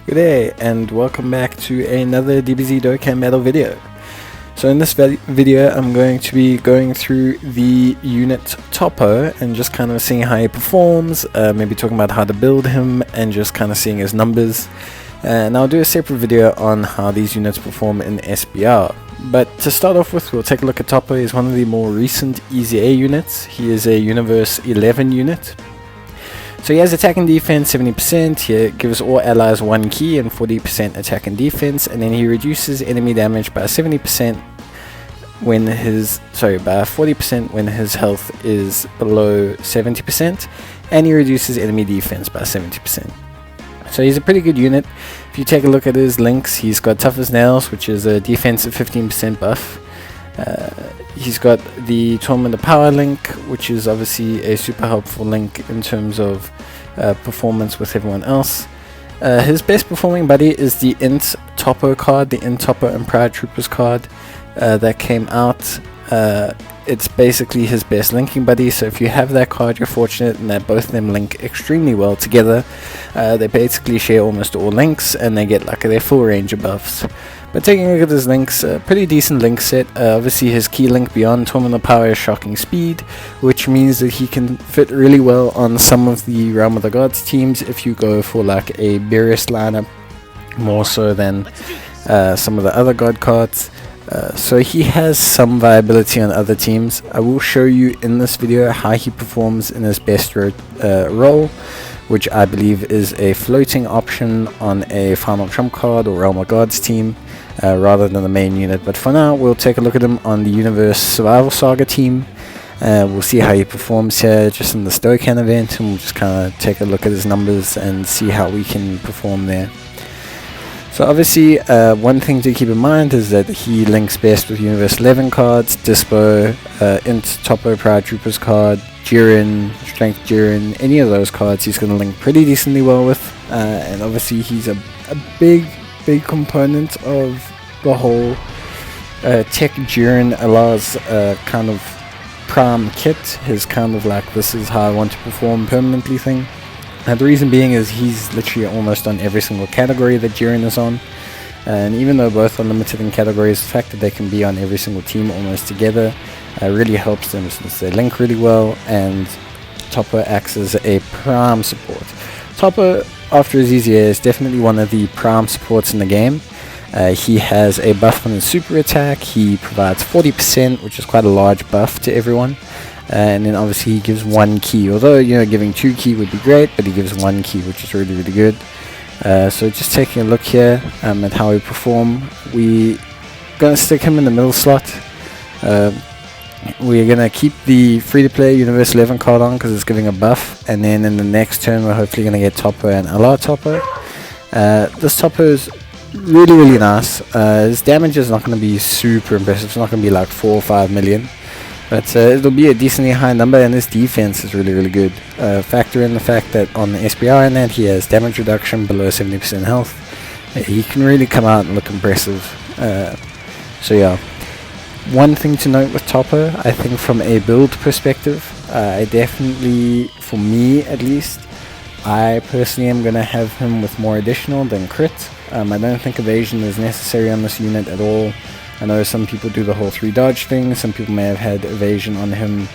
Good day and welcome back to another DBZ Dokkan Battle video. So in this video I'm going to be going through the unit Toppo and just kind of seeing how he performs, maybe talking about how to build him and just kind of seeing his numbers. And I'll do a separate video on how these units perform in SBR. But to start off with, we'll take a look at Toppo. He's one of the more recent Easy A units. He is a Universe 11 unit. So he has attack and defense 70%, he gives all allies 1 key and 40% attack and defense, and then he reduces enemy damage by 70% when his, by 40% when his health is below 70%, and he reduces enemy defense by 70%. So he's a pretty good unit. If you take a look at his links, he's got Tough as Nails, which is a defensive 15% buff. He's got the Tournament of Power link, which is obviously a super helpful link in terms of performance with everyone else. His best performing buddy is the Int Toppo card, the Int Toppo and Pride Troopers card that came out. It's basically his best linking buddy, so if you have that card, you're fortunate in that both of them link extremely well together. They basically share almost all links and they get like their full range of buffs. But taking a look at his links, pretty decent link set. Obviously his key link beyond Tournament of Power is Shocking Speed, which means that he can fit really well on some of the Realm of the Gods teams if you go for like a Beerus lineup, more so than some of the other God cards. So he has some viability on other teams. I will show you in this video how he performs in his best role, which I believe is a floating option on a Final Trump card or Realm of Gods team rather than the main unit. But for now, we'll take a look at him on the Universe Survival Saga team. We'll see how he performs here just in the Dokkan event, and we'll just kind of take a look at his numbers and see how we can perform there. So obviously, one thing to keep in mind is that he links best with Universe 11 cards, Dispo, Int Toppo Pride Troopers card, Jiren, Strength Jiren, any of those cards he's going to link pretty decently well with. And obviously he's a big component of the whole Tech Jiren allows kind of Prime kit, his kind of like this is how I want to perform permanently thing. And the reason being is he's literally almost on every single category that Jiren is on. And even though both are limited in categories, the fact that they can be on every single team almost together really helps them since they link really well, and Toppo acts as a prime support. Toppo, after his Easy A, is definitely one of the prime supports in the game. He has a buff on his super attack, he provides 40%, which is quite a large buff to everyone. And then obviously he gives 1 key, although giving 2 key would be great, but he gives 1 key, which is really good. So just taking a look here at how we perform, we're gonna stick him in the middle slot. We're gonna keep the free-to-play Universe 11 card on because it's giving a buff, and then in the next turn we're hopefully gonna get Toppo and LR Toppo. This Toppo is really nice. His damage is not gonna be super impressive. It's not gonna be like 4 or 5 million. But it'll be a decently high number, and his defense is really good. Factor in the fact that on the SBR and that he has damage reduction below 70% health. He can really come out and look impressive. So yeah, one thing to note with Toppo, I think from a build perspective, I definitely, for me at least, I personally am going to have him with more additional than crit. I don't think evasion is necessary on this unit at all. I know some people do the whole 3 dodge thing, some people may have had evasion on him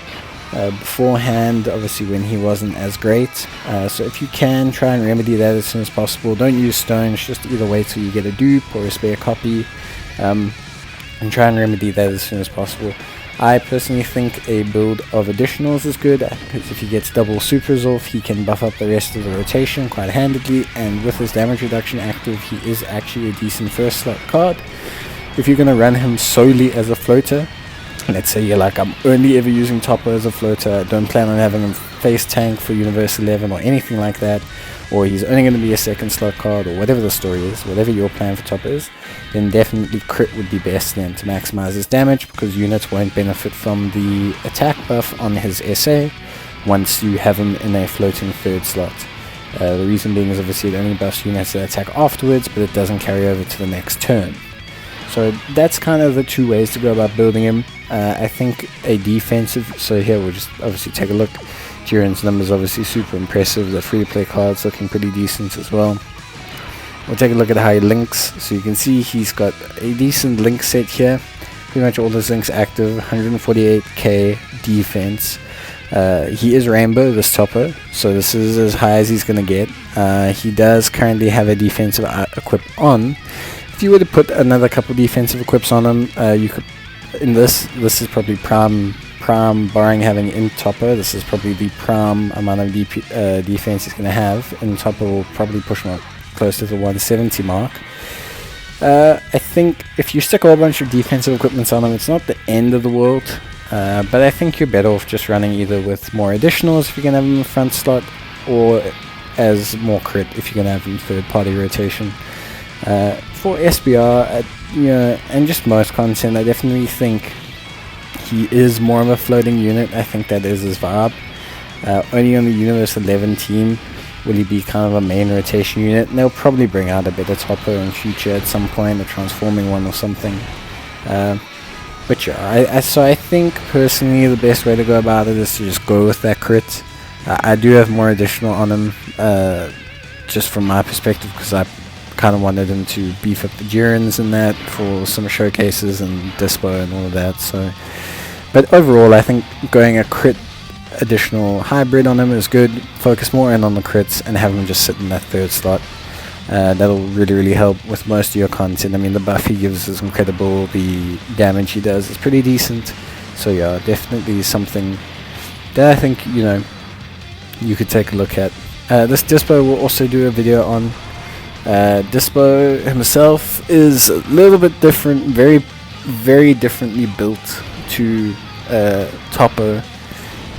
beforehand, obviously when he wasn't as great. So if you can, try and remedy that as soon as possible. Don't use stones, just either wait till you get a dupe or a spare copy, and try and remedy that as soon as possible. I personally think a build of additionals is good, because if he gets double supers off, he can buff up the rest of the rotation quite handedly, and with his damage reduction active, he is actually a decent first slot card. If you're going to run him solely as a floater, let's say you're like, I'm only ever using Toppo as a floater, I don't plan on having him face tank for Universe 11 or anything like that, or he's only going to be a second slot card, or whatever the story is, whatever your plan for Toppo is, then definitely crit would be best then to maximize his damage, because units won't benefit from the attack buff on his SA once you have him in a floating third slot. The reason being is obviously it only buffs units that attack afterwards, but it doesn't carry over to the next turn. So that's kind of the 2 ways to go about building him. I think a defensive, so here we'll just obviously take a look. Jiren's numbers obviously super impressive. The free-to-play card's looking pretty decent as well. we'll take a look at how he links. So you can see he's got a decent link set here. Pretty much all his links active, 148k defense. He is rainbow, this Toppo, so this is as high as he's going to get. He does currently have a defensive equip on. If you were to put another couple defensive equips on him, you could, in this is probably prime, barring having in Toppo, this is probably the prime amount of defense he's going to have. In Toppo will probably push him up close to the 170 mark. I think if you stick a whole bunch of defensive equipment on him, it's not the end of the world. But I think you're better off just running either with more additionals if you're going to have him in the front slot, or as more crit if you're going to have him third party rotation. For SBR, and just most content, I definitely think he is more of a floating unit. I think that is his vibe. Only on the Universe 11 team will he be kind of a main rotation unit, and they'll probably bring out a better Toppo in future at some point, a transforming one or something. But yeah, so I think personally the best way to go about it is to just go with that crit. I do have more additional on him, just from my perspective, because I kind of wanted him to beef up the Durans and that for some showcases and dispo and all of that. So, but overall I think going a crit additional hybrid on him is good. Focus more in on the crits and have him just sit in that third slot. That'll really help with most of your content. I mean, the buff he gives is incredible, the damage he does is pretty decent, so yeah, definitely something that I think you could take a look at. This Dispo will also do a video on. Dispo himself is a little bit different, very differently built to Toppo,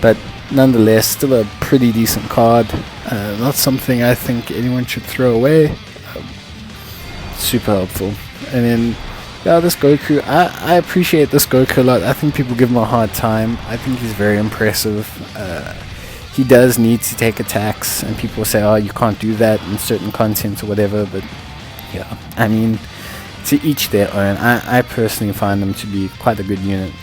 but nonetheless still a pretty decent card. Not something I think anyone should throw away. Super helpful. And then this Goku, I appreciate this Goku a lot. I think people give him a hard time. I think he's very impressive. He does need to take attacks, and people say, oh, you can't do that in certain content or whatever, but yeah, I mean, to each their own. I personally find him to be quite a good unit.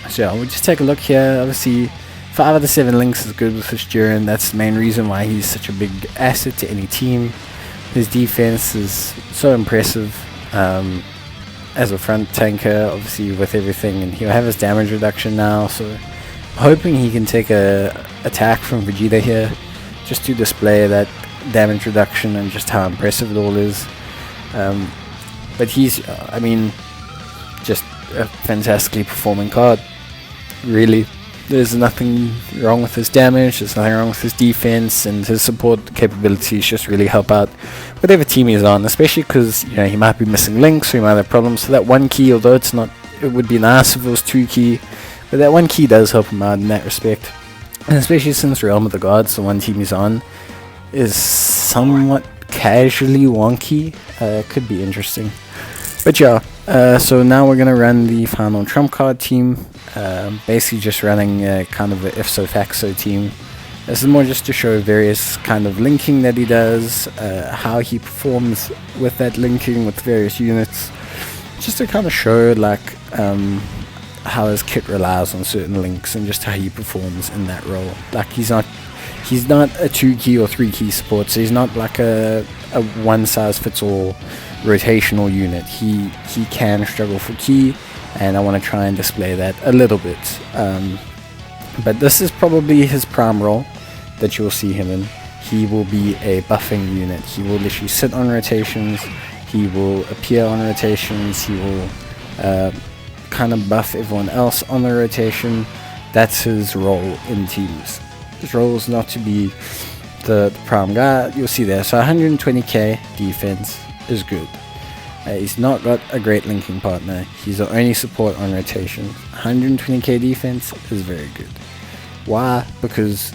So yeah, we'll just take a look here. Obviously 5 out of 7 links is good with his Duran. That's the main reason why he's such a big asset to any team. His defense is so impressive as a front tanker, obviously with everything, and he'll have his damage reduction now, so hoping he can take a attack from Vegeta here just to display that damage reduction and just how impressive it all is. But he's, I mean, just a fantastically performing card, really. There's nothing wrong with his damage, there's nothing wrong with his defense, and his support capabilities just really help out whatever team he's on, especially because he might be missing links, or he might have problems. So that 1 key, although it's not, it would be nice if it was 2 key, but that 1 key does help him out in that respect. And especially since Realm of the Gods, the one team he's on, is somewhat casually wonky, could be interesting. But yeah, so now we're going to run the final trump card team, basically just running kind of a ifso faxo team. This is more just to show various kind of linking that he does, how he performs with that linking with various units, just to kind of show like how his kit relies on certain links and just how he performs in that role. Like he's not a 2 key or 3 key support, so he's not like a one size fits all rotational unit. He can struggle for key, and I want to try and display that a little bit. But this is probably his prime role that you'll see him in. He will be a buffing unit. He will literally sit on rotations, he will appear on rotations, he will kind of buff everyone else on the rotation. That's his role in teams. His role is not to be the prime guy. You'll see there. So 120k defense is good. He's not got a great linking partner. He's the only support on rotation. 120k defense is very good. Why? Because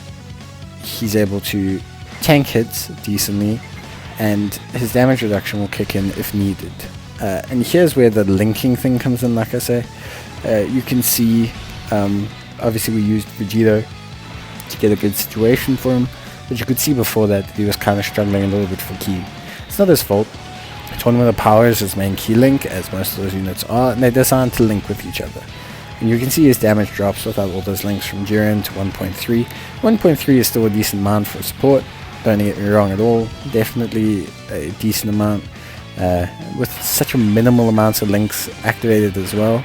he's able to tank hits decently, and his damage reduction will kick in if needed. And here's where the linking thing comes in. Like I say, you can see obviously we used Vegeta to get a good situation for him, but you could see before that he was kind of struggling a little bit for key. It's not his fault. Tournament of Power is his main key link, as most of those units are, and they're designed to link with each other. And you can see his damage drops without all those links from Jiren to 1.3. 1.3 is still a decent amount for support, don't get me wrong at all. Definitely a decent amount. With such a minimal amount of links activated as well.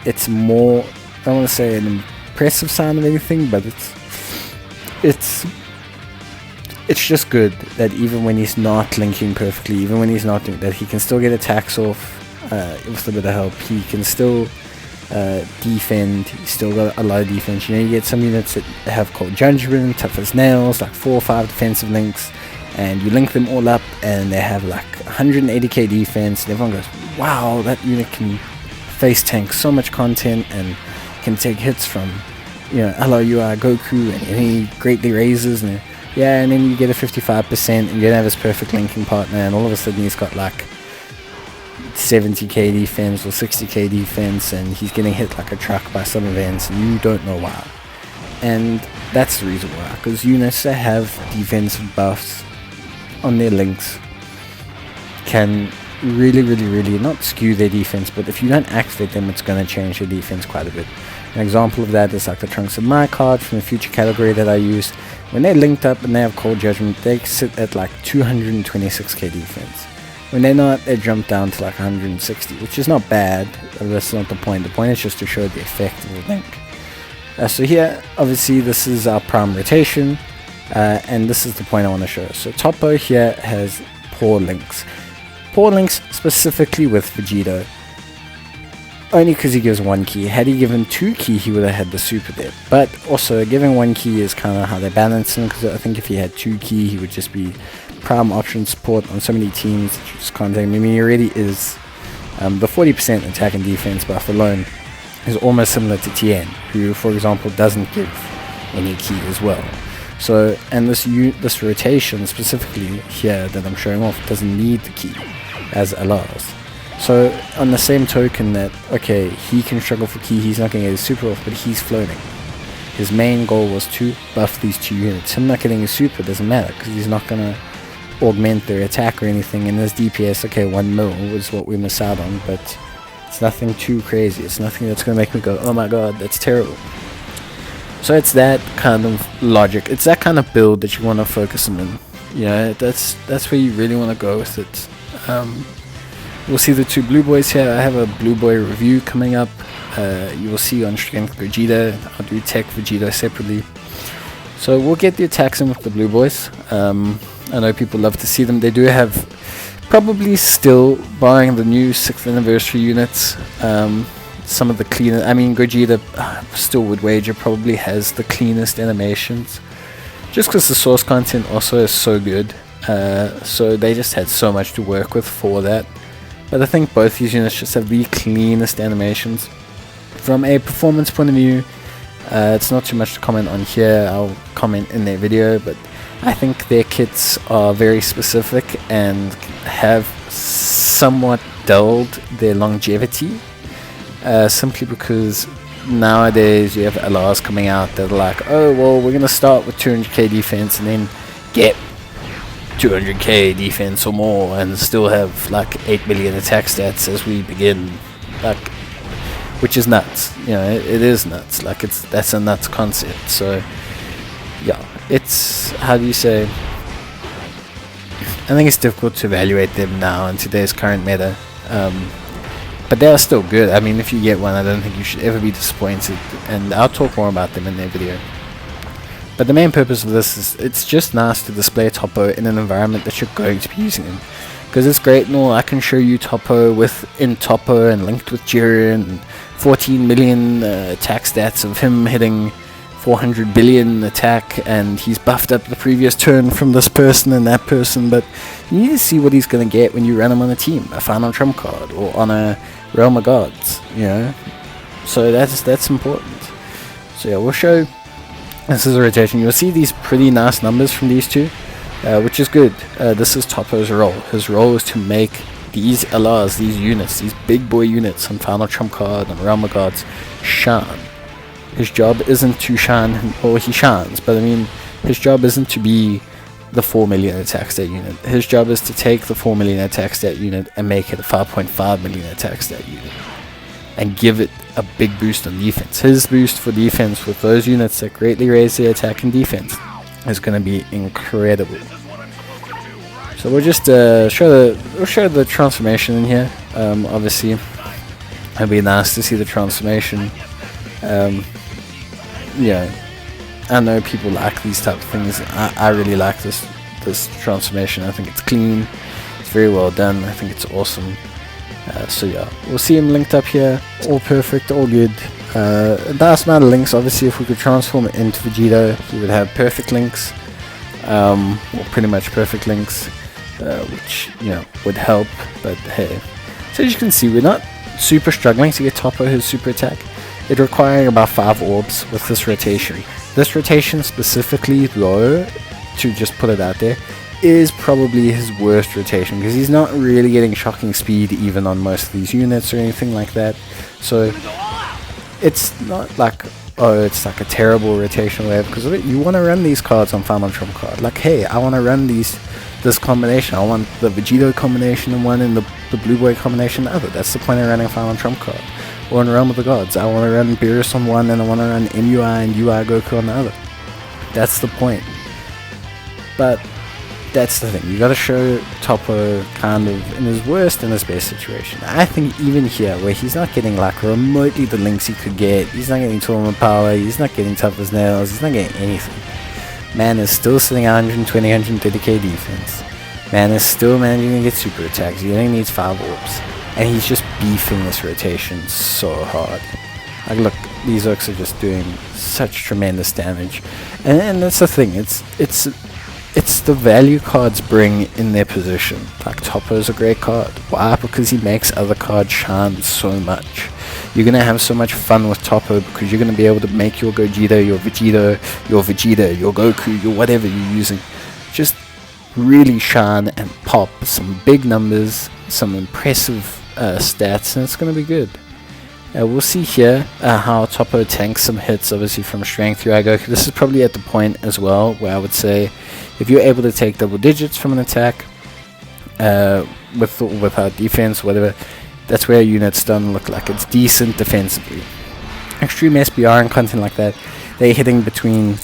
It's more, I don't want to say an impressive sound of anything, but it's just good that even when he's not linking perfectly, even when he's not doing that, he can still get attacks off with a bit of help. He can still defend. He's still got a lot of defense. You know, you get some units that have Cold Judgment, Tough as Nails, like 4 or 5 defensive links, and you link them all up and they have like 180k defense, and everyone goes, wow, that unit can face tank so much content and can take hits from, you know, LRUI Goku, and he greatly raises, and yeah, and then you get a 55% and you don't have his perfect linking partner, and all of a sudden he's got like 70k defense or 60k defense, and he's getting hit like a truck by some events, and you don't know why. And that's the reason why, because units that have defensive buffs on their links can really not skew their defense, but if you don't activate them, it's going to change your defense quite a bit. An example of that is like the Trunks of My card from the future category that I use. When they're linked up and they have Cold Judgment, they sit at like 226k defense. When they're not, they jump down to like 160, which is not bad. That's not the point. The point is just to show the effect of the link. So here, obviously, this is our prime rotation, and this is the point I want to show. So Toppo here has poor links. Poor links specifically with Vegito. Only because he gives 1 key. Had he given 2 key, he would have had the super there. But also, giving 1 key is kind of how they balance him, because I think if he had 2 key, he would just be prime option support on so many teams that you just can't take him. I mean, he already is. The 40% attack and defense buff alone is almost similar to Tien, who, for example, doesn't give any key as well. So, and this rotation specifically here that I'm showing off doesn't need the key as allows. So on the same token that, okay, he can struggle for key, he's not going to get his super off, but he's floating. His main goal was to buff these 2 units. Him not getting his super doesn't matter, because he's not going to augment their attack or anything. In his DPS, okay, 1 mil was what we miss out on, but it's nothing too crazy. It's nothing that's going to make me go, oh my god, that's terrible. So it's that kind of logic. It's that kind of build that you want to focus on in. You know, that's where you really want to go with it. We'll see the 2 blue boys here. I have a blue boy review coming up. You will see on Strength Vegeta. I'll do Tech Vegeta separately. So we'll get the attacks in with the blue boys. I know people love to see them. They do have probably still, barring the new 6th anniversary units, some of the cleaner. I mean, Gogeta still would wager probably has the cleanest animations, just because the source content also is so good. So they just had so much to work with for that. But I think both these units just have the cleanest animations. From a performance point of view, it's not too much to comment on here. I'll comment in their video, but I think their kits are very specific and have somewhat dulled their longevity. Simply because nowadays you have LRs coming out that are like, oh well, we're gonna start with 200k defense and then get 200k defense or more and still have like 8 million attack stats as we begin, like, which is nuts. You know, it is nuts. Like, that's a nuts concept. So yeah, it's, how do you say, I think it's difficult to evaluate them now in today's current meta. But they are still good. I mean, if you get one, I don't think you should ever be disappointed, and I'll talk more about them in their video. But the main purpose of this is, it's just nice to display Toppo in an environment that you're going to be using him. Because it's great and all, I can show you Toppo in Toppo and linked with Jiren, and 14 million attack stats of him hitting 400 billion attack, and he's buffed up the previous turn from this person and that person, but you need to see what he's going to get when you run him on a team, a final trump card, or on a Realm of Gods, you know. So that's important. So yeah, we'll show. This is a rotation. You'll see these pretty nice numbers from these 2, which is good. This is Toppo's role. His role is to make these LRs, these units, these big boy units on Final Trump Card and Realm of Gods shine. His job isn't to shine, or he shines, but I mean, his job isn't to be the 4 million attack stat unit. His job is to take the 4 million attack stat unit and make it a 5.5 million attack stat unit, and give it a big boost on defense. His boost for defense with those units that greatly raise their attack and defense is going to be incredible. So we'll just show the transformation in here. Obviously, it'd be nice to see the transformation. Yeah, I know people like these type of things. I really like this transformation. I think it's clean. It's very well done. I think it's awesome. So yeah, we'll see him linked up here. All perfect, all good. A nice amount of links. Obviously, if we could transform it into Vegeta, he would have perfect links. Or pretty much perfect links, which, you know, would help. But hey, so as you can see, we're not super struggling to get Toppo his super attack. It requiring about 5 orbs with this rotation. This rotation specifically, though, to just put it out there, is probably his worst rotation, because he's not really getting shocking speed even on most of these units or anything like that. So it's not like, oh, it's like a terrible rotation wave, because you want to run these cards on Final Trump card. Like, hey, I want to run this combination. I want the Vegito combination in one and the Blue Boy combination in the other. That's the point of running a Final Trump card. Or in Realm of the Gods, I want to run Beerus on one and I want to run MUI and UI Goku on the other. That's the point. But that's the thing, you gotta show Toppo kind of in his worst and his best situation. I think even here, where he's not getting like remotely the links he could get, he's not getting tournament power, he's not getting tough as nails, he's not getting anything. Man is still sitting at 120, 130k defense. Man is still managing to get super attacks, he only needs 5 orbs. And he's just beefing this rotation so hard. Like, look, these orcs are just doing such tremendous damage. And that's the thing, it's the value cards bring in their position. Like, Toppo's a great card. Why? Because he makes other cards shine so much. You're going to have so much fun with Toppo because you're going to be able to make your Gogeta, your Vegeta, your Goku, your whatever you're using just really shine and pop some big numbers, some impressive stats, and it's going to be good. We'll see here how Toppo tanks some hits, obviously, from strength through Goku. This is probably at the point as well where I would say if you're able to take double digits from an attack without defense, whatever, that's where units don't look like it's decent defensively. Extreme SBR and content like that, they're hitting between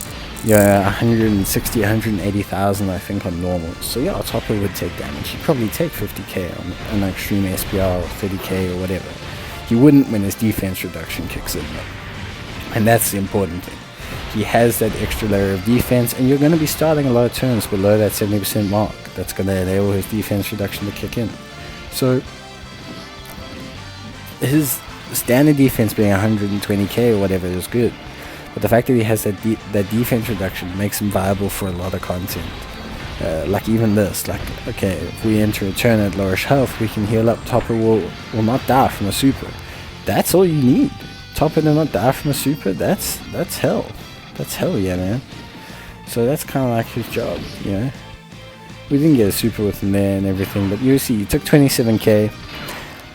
160, 180,000, I think, on normal. So yeah, Toppo would take damage. He'd probably take 50k on an extreme SBR or 30k or whatever. He wouldn't when his defense reduction kicks in though. And that's the important thing. He has that extra layer of defense, and you're going to be starting a lot of turns below that 70% mark. That's going to enable his defense reduction to kick in. So his standard defense being 120k or whatever is good. But the fact that he has that defense reduction makes him viable for a lot of content. Like even this, like, okay, if we enter a turn at lowerish health, we can heal up. Toppo will not die from a super. That's all you need. Toppo to not die from a super, that's hell. That's hell, yeah, man. So that's kind of like his job, you know. We didn't get a super with him there and everything, but you see, he took 27k.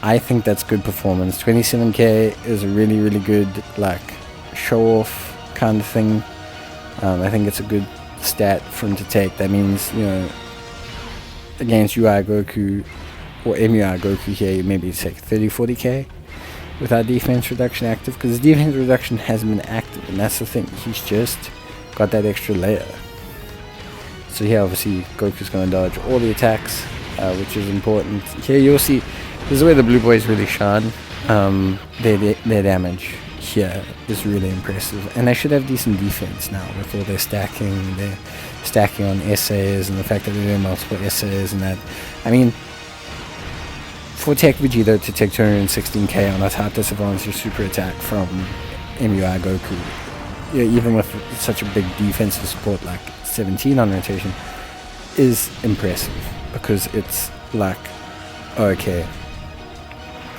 I think that's good performance. 27k is a really, really good, like, show-off kind of thing. I think it's a good stat for him to take. That means, you know, against UI Goku or MUI Goku here, maybe take 30-40k without defense reduction active, because his defense reduction hasn't been active, and that's the thing, he's just got that extra layer. So here obviously Goku's going to dodge all the attacks, which is important. Here you'll see, this is where the blue boys really shine. Their damage here is really impressive, and they should have decent defense now with all their stacking on essays, and the fact that they're doing multiple essays and that. I mean, for Tech Vegeta to take 216k on a top disadvantage super attack from MUI Goku, yeah, even with such a big defensive support like 17 on rotation, is impressive, because it's like, okay,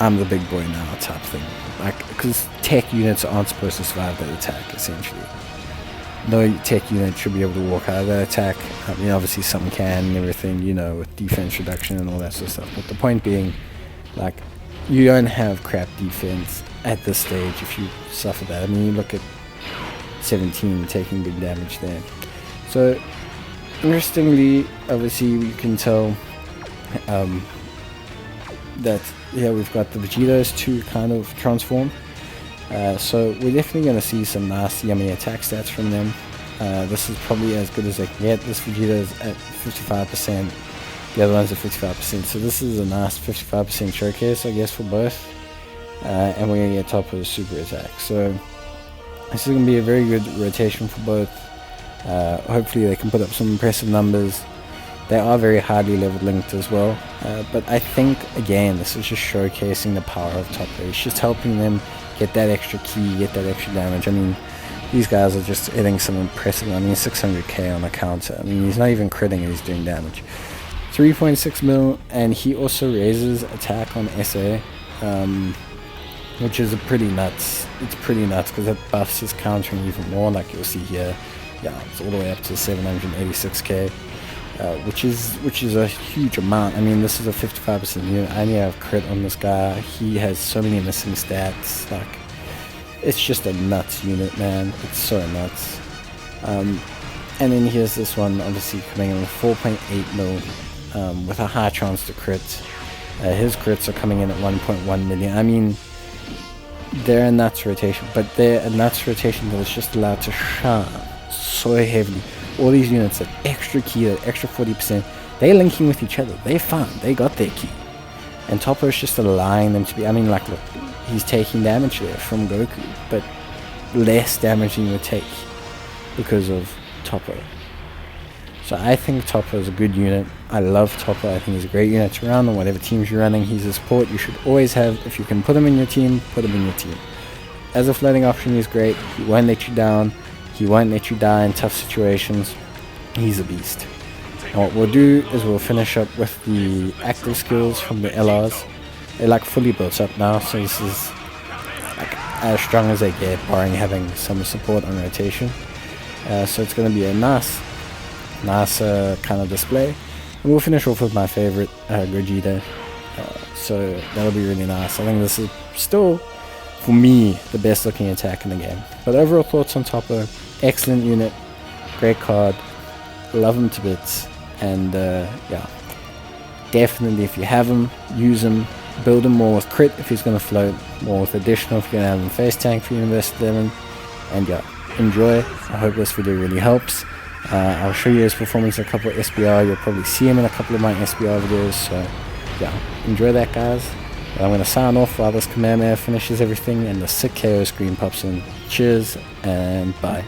I'm the big boy now type thing. Like, because tech units aren't supposed to survive that attack, essentially. No tech unit should be able to walk out of that attack. I mean, obviously some can and everything, you know, with defense reduction and all that sort of stuff. But the point being, like, you don't have crap defense at this stage if you suffer that. I mean, you look at 17 taking big damage there. So, interestingly, obviously you can tell that, yeah, we've got the Vegetos to kind of transform. So we're definitely going to see some nice, yummy attack stats from them. This is probably as good as I can get. This Vegeta is at 55%. The other one's at 55%. So this is a nice 55% showcase, I guess, for both. And we're going to get Toppo's super attack. So this is going to be a very good rotation for both. Hopefully they can put up some impressive numbers. They are very highly leveled linked as well. But I think, again, this is just showcasing the power of Toppo. It's just helping them get that extra key, get that extra damage. I mean, these guys are just hitting some impressive, 600k on the counter. I mean, he's not even critting, he's doing damage. 3.6 mil, and he also raises attack on SA, which is pretty nuts. It's pretty nuts because that buffs his countering even more, like you'll see here. Yeah, it's all the way up to 786k. Which is a huge amount. I mean, this is a 55% unit. I only have crit on this guy. He has so many missing stats. Like, it's just a nuts unit, man. It's so nuts. And then here's this one, obviously coming in with 4.8 mil, with a high chance to crit. His crits are coming in at 1.1 million. I mean, they're a nuts rotation, but they're a nuts rotation that is just allowed to shine so heavily. All these units, that extra key, that extra 40%, they're linking with each other. They're fine. They got their key. And Toppo is just allowing them to be... I mean, like, look, he's taking damage there from Goku, but less damage than you would take because of Toppo. So I think Toppo is a good unit. I love Toppo. I think he's a great unit to run on whatever teams you're running. He's a support you should always have. If you can put him in your team, put him in your team. As a floating option, he's great. He won't let you down. He won't let you die in tough situations. He's a beast. And what we'll do is we'll finish up with the active skills from the LRs. They're like fully built up now, so this is like as strong as they get, barring having some support on rotation. So it's going to be a nice kind of display. And we'll finish off with my favorite, Gogeta. So that'll be really nice. I think this is still, for me, the best looking attack in the game. But overall thoughts on Toppo: excellent unit, great card, love him to bits, and yeah, definitely if you have him, use him, build him more with crit if he's going to float, more with additional if you're going to have him face tank for Universe 11, and yeah, enjoy. I hope this video really helps. I'll show you his performance in a couple of SBR. You'll probably see him in a couple of my SBR videos, so yeah, enjoy that, guys. I'm going to sign off while this Kamehameha finishes everything and the sick KO screen pops in. Cheers and bye.